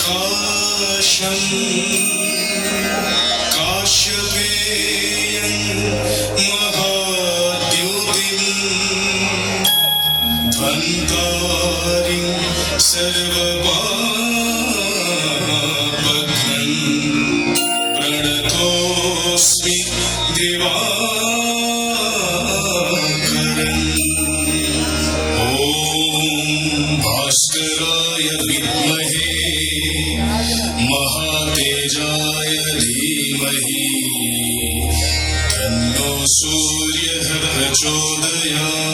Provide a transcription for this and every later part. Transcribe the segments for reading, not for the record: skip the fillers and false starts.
काशं काश्यपेयं महाद्युतिं धन्तारिं सर्वपापघ्नं प्रणतोऽस्मि दिवाकरम्। ॐ भास्कराय विद्महे महातेजाय धीमहि तन्नो सूर्यः प्रचोदयात्।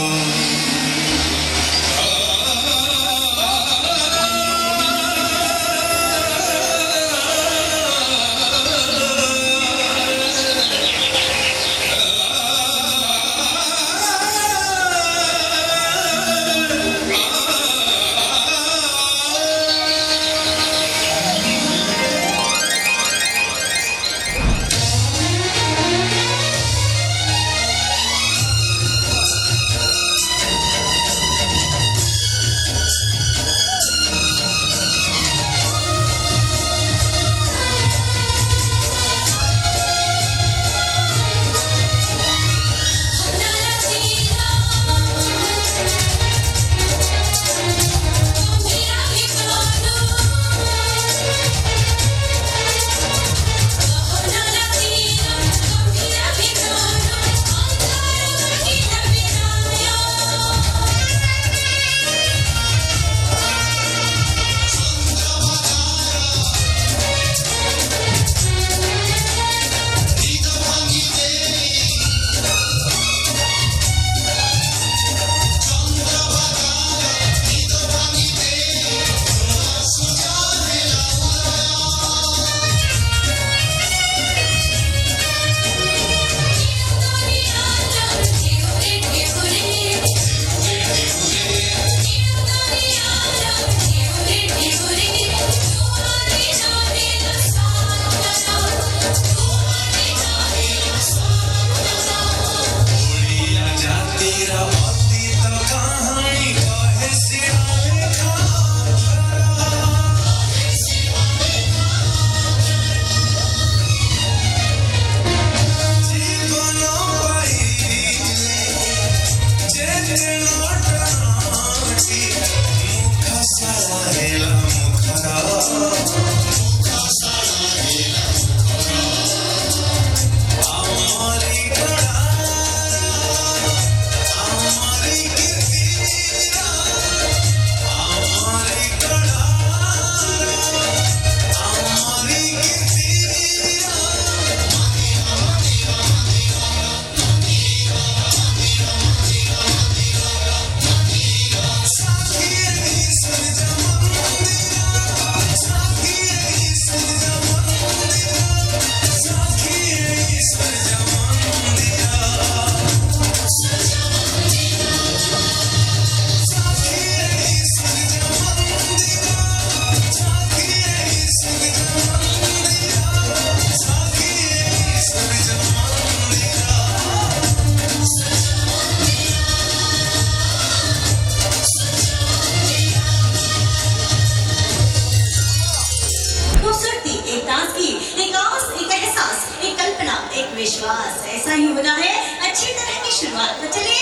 विश्वास ऐसा ही होना है अच्छी तरह की शुरुआत। तो चलिए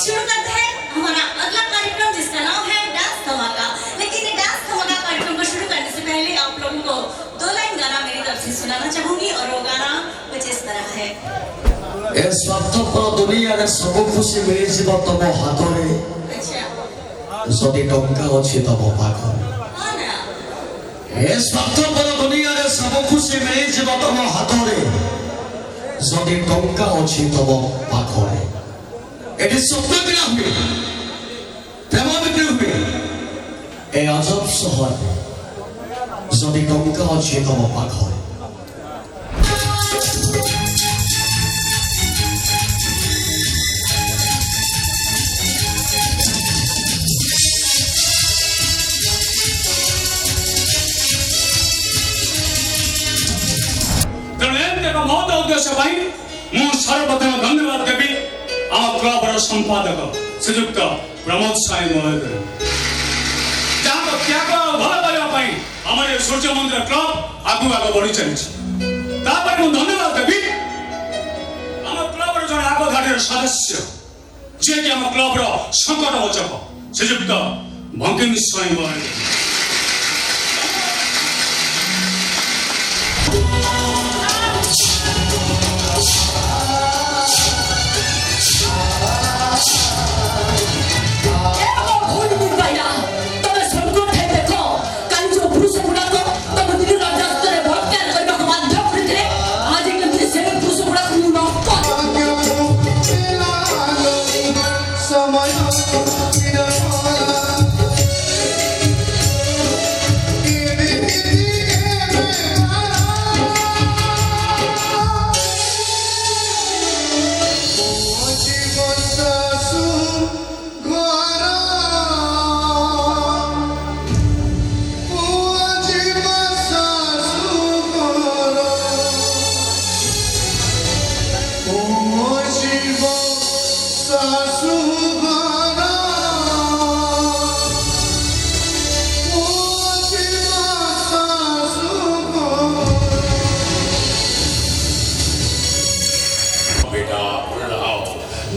शुरू करते हैं हमारा अगला कार्यक्रम जिसका नाम है डांस धमाका। लेकिन ये डांस धमाका कार्यक्रम को शुरू करने से पहले आप लोगों को 2 लाइन गाना मेरी तरफ से सुनाना चाहूंगी और वो गाना कुछ इस तरह है। ए स्वार्थपर दुनियारे सब खुशी मिलिଯିବ ତମ ହାତରେ ଯଦି ଟଙ୍କା ଅଛି ତମ ପାଖରେ। ଏ ସ୍ୱାର୍ଥପର ଦୁନିଆରେ ସବୁ ଖୁସି ମିଳିଯିବ ତମ ହାତରେ ଯଦି ଟଙ୍କା ଅଛି ତମ ପାଖରେ। ଏଠି ସ୍ୱପ୍ନ କିଣା ହୁଏ, ପ୍ରେମ ବିକ୍ରି ହୁଏ ଏ ଅଜବ ସହରରେ ଯଦି ଟଙ୍କା ଅଛି ତମ ପାଖରେ। बहुत उद्देश्य भाई मु सर्वप्रथम धन्यवाद देवी आम क्लबर संपादक श्रीजुक्त प्रमोद साई महोदय जहाँ त्याग भल करने ଆମର ଏ ସୂର୍ଯ୍ୟ ମନ୍ଦିର କ୍ଲବ ଆଗକୁ ଆଗ ବଢି ଚାଲିଛି। ତାପରେ ମୁଁ ଧନ୍ୟବାଦ ଦେବି ଆମ କ୍ଲବର ଜଣେ ଆଗ ଧାଡ଼ିର ସଦସ୍ୟ ଯିଏକି ଆମ କ୍ଲବର ସଂକଟ ମୋଚକ ଶ୍ରୀଯୁକ୍ତ ଭଙ୍କିନୀ ସ୍ୱାଇଁ ମହାନ୍ତି।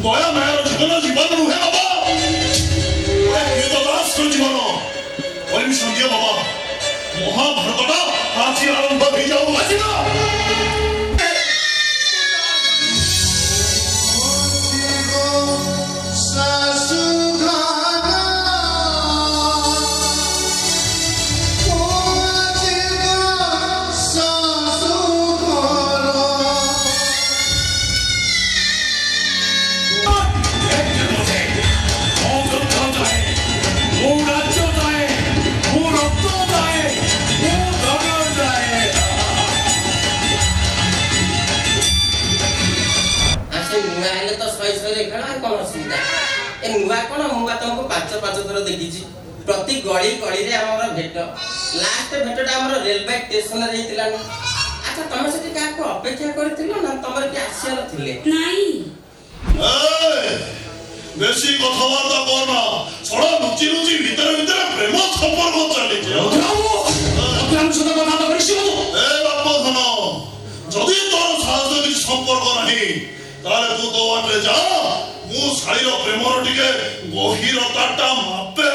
দয়া মায়ের জীবন জীবন রুহে বাবা দাসর জীবন পরিমিশন দিয়ে বাবা মহাভারতটা আজি আরম্ভ হয়ে যাও বাজিনা प्रति गली गली रे हमर भेट लास्ट भेटटा हमर रेलवे स्टेशन रे हितला। अच्छा तमे सेठी का को अपेक्षा करथिलो ना तमर के आसिया नथिले नहीं ए बेसी কথাবার্তা কর না ছড়া লুচি লুচি ভিতরে ভিতরে প্রেম সম্পর্ক চলেছে আমি শুধু কথা বলছি এ বাবা শোনো যদি তোর সাথে কিছু সম্পর্ক নাই তাহলে তুই তো আটলে যা মু শাড়ির প্রেমর টিকে গভীরতাটা মাপে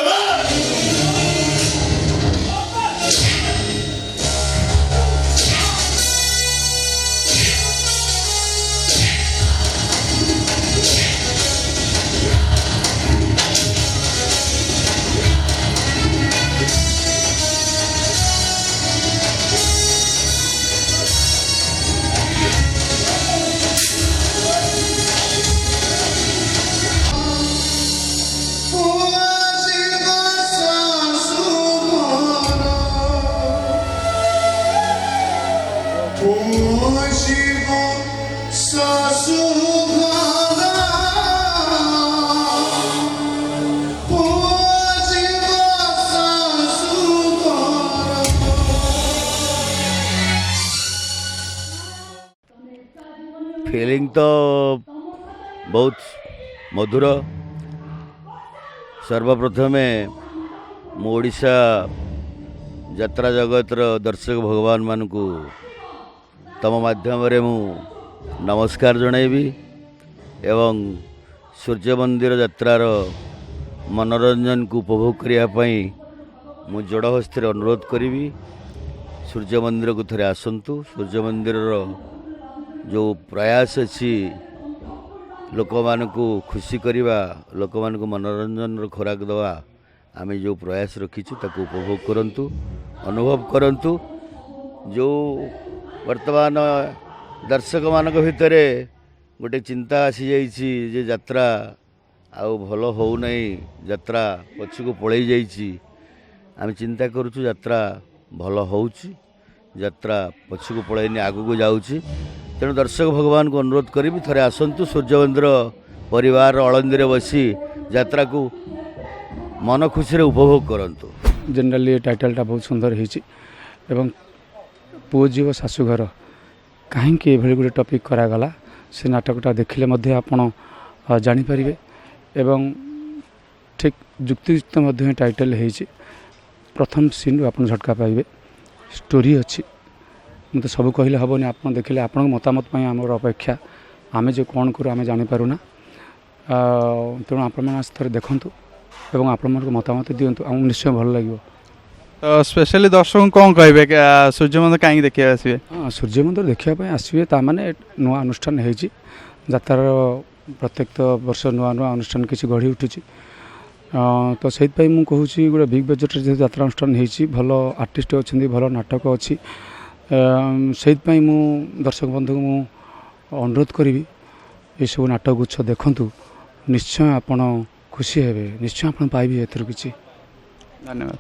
फीलिंग तो बहुत मधुर। सर्वप्रथमे ओडिशा यात्रा जगतर दर्शक भगवान मान को तम माध्यम मु नमस्कार जनइबी एवं सूर्य मंदिर यात्रार मनोरंजन को उपभोग करने मु जोड़ हस्ती अनुरोध करी। सूर्य मंदिर को थे आसतु। सूर्य मंदिर जो प्रयास अच्छी लोक मान को खुशी करवा लोक मान को मनोरंजन खोराक दवा आम जो प्रयास रखीचु ताको उपभोग करंतु अनुभव करंतु। जो वर्तमान दर्शक मान भितर गोटे चिंता आसी जाइछि जे यात्रा आउ भल हो नहीं यात्रा पछको पळै जाइछि। आम चिंता करूछु यात्रा भल होउछि यात्रा पछको पळैनी आगु जाउछि। तेणु दर्शक भगवान को अनुरोध करी थे आसतु सूर्य मंदिर परिवार अळंदी रे बसी यात्रा को मन खुशी उपभोग करंतु। जनरली टाइटलटा बहुत सुंदर होइछि एवं पुओ जीव शाशुघर कहीं गोटे टॉपिक करागला से नाटकटा देखिले मध्य आपण जानी परिबे एवं ठीक जुक्तियुक्त मध्य टाइटल होइछि। प्रथम सीन आपण झटका पाइबे ଷ୍ଟୋରି ଅଛି। ମୁଁ ତ ସବୁ କହିଲେ ହେବନି, ଆପଣ ଦେଖିଲେ ଆପଣଙ୍କ ମତାମତ ପାଇଁ ଆମର ଅପେକ୍ଷା। ଆମେ ଯେ କ'ଣ କରୁ ଆମେ ଜାଣିପାରୁନା, ତେଣୁ ଆପଣମାନେ ଥରେ ଦେଖନ୍ତୁ ଏବଂ ଆପଣମାନଙ୍କ ମତାମତ ଦିଅନ୍ତୁ, ଆମକୁ ନିଶ୍ଚୟ ଭଲ ଲାଗିବ। ତ ସ୍ପେଶାଲି ଦର୍ଶକଙ୍କୁ କ'ଣ କହିବେ ସୂର୍ଯ୍ୟ ମନ୍ଦିର କାହିଁକି ଦେଖିବାକୁ ଆସିବେ? ହଁ, ସୂର୍ଯ୍ୟ ମନ୍ଦିର ଦେଖିବା ପାଇଁ ଆସିବେ, ତା'ମାନେ ନୂଆ ଅନୁଷ୍ଠାନ ହେଇଛି, ଯାତ୍ରାର ପ୍ରତ୍ୟେକ ବର୍ଷ ନୂଆ ନୂଆ ଅନୁଷ୍ଠାନ କିଛି ଗଢ଼ି ଉଠୁଛି। ତ ସେଇଥିପାଇଁ ମୁଁ କହୁଛି ଗୋଟେ ବିଗ୍ ବଜେଟ୍ରେ ଯେହେତୁ ଯାତ୍ରା ଅନୁଷ୍ଠାନ ହେଇଛି, ଭଲ ଆର୍ଟିଷ୍ଟ ଅଛନ୍ତି, ଭଲ ନାଟକ ଅଛି, ସେଇଥିପାଇଁ ମୁଁ ଦର୍ଶକ ବନ୍ଧୁଙ୍କୁ ମୁଁ ଅନୁରୋଧ କରିବି ଏସବୁ ନାଟକ ଗୁଚ୍ଛ ଦେଖନ୍ତୁ, ନିଶ୍ଚୟ ଆପଣ ଖୁସି ହେବେ, ନିଶ୍ଚୟ ଆପଣ ପାଇବେ ଏଥିରୁ କିଛି। ଧନ୍ୟବାଦ।